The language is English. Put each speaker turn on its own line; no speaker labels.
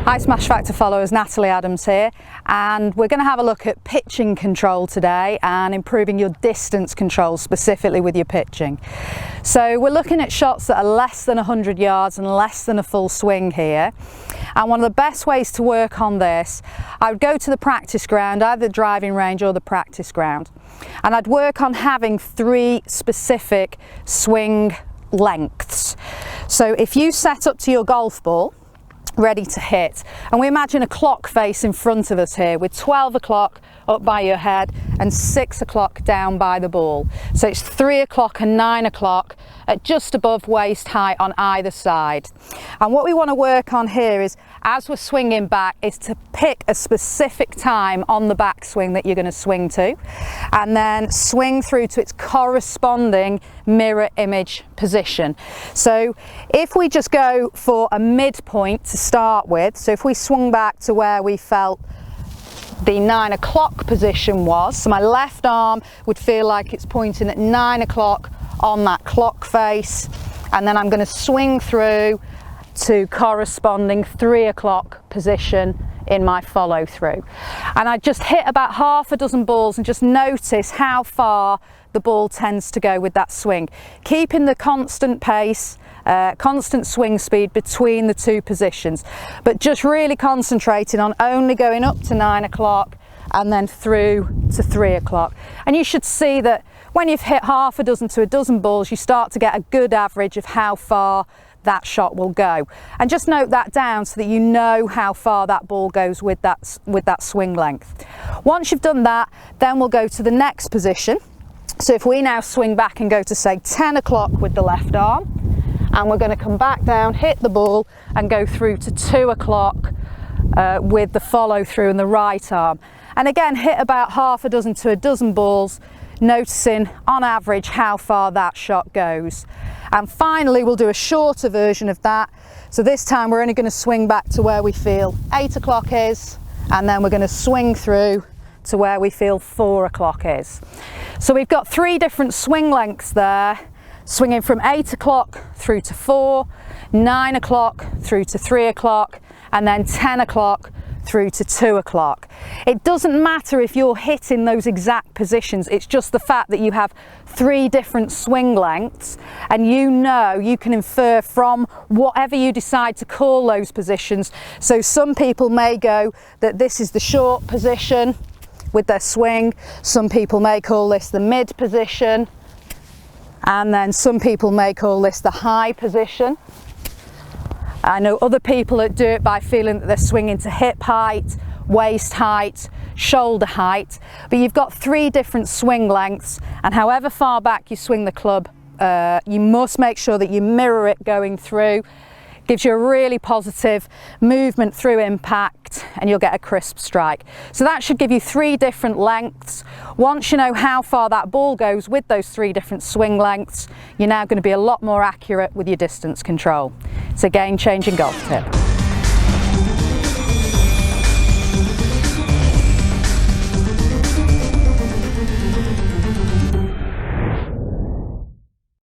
Hi Smash Factor followers, Natalie Adams here, and we're going to have a look at pitching control today and improving your distance control specifically with your pitching. So we're looking at shots that are less than 100 yards and less than a full swing here, and one of the best ways to work on this, I would go to the practice ground, either the driving range or the practice ground, and I'd work on having 3 specific swing lengths. So if you set up to your golf ball ready to hit, and we imagine a clock face in front of us here with 12 o'clock up by your head and 6 o'clock down by the ball. So it's 3 o'clock and 9 o'clock at just above waist height on either side. And what we want to work on here is, as we're swinging back, is to pick a specific time on the backswing that you're going to swing to, and then swing through to its corresponding mirror image position. So if we just go for a midpoint to start with, so if we swung back to where we felt the 9 o'clock position was, so my left arm would feel like it's pointing at 9 o'clock on that clock face, and then I'm going to swing through to corresponding 3 o'clock position in my follow through. And I just hit about half a dozen balls and just notice how far the ball tends to go with that swing, keeping the constant pace, constant swing speed between the 2 positions, but just really concentrating on only going up to 9 o'clock and then through to 3 o'clock. And you should see that when you've hit half a dozen to a dozen balls, you start to get a good average of how far that shot will go. And just note that down so that you know how far that ball goes with that swing length. Once you've done that, then we'll go to the next position. So if we now swing back and go to say 10 o'clock with the left arm, and we're going to come back down, hit the ball and go through to 2 o'clock with the follow through in the right arm. And again, hit about half a dozen to a dozen balls, noticing on average how far that shot goes. And finally, we'll do a shorter version of that. So this time we're only going to swing back to where we feel 8 o'clock is, and then we're going to swing through to where we feel 4 o'clock is. So we've got 3 different swing lengths there, swinging from 8 o'clock through to 4, 9 o'clock through to 3 o'clock, and then 10 o'clock through to 2 o'clock. It doesn't matter if you're hitting those exact positions, it's just the fact that you have 3 different swing lengths, and you can infer from whatever you decide to call those positions. So some people may go that this is the short position with their swing, some people may call this the mid position, and then some people may call this the high position. I know other people that do it by feeling that they're swinging to hip height, waist height, shoulder height, but you've got 3 different swing lengths, and however far back you swing the club, you must make sure that you mirror it going through. Gives you a really positive movement through impact, and you'll get a crisp strike. So that should give you 3 different lengths. Once you know how far that ball goes with those 3 different swing lengths, you're now going to be a lot more accurate with your distance control. It's a game-changing golf tip.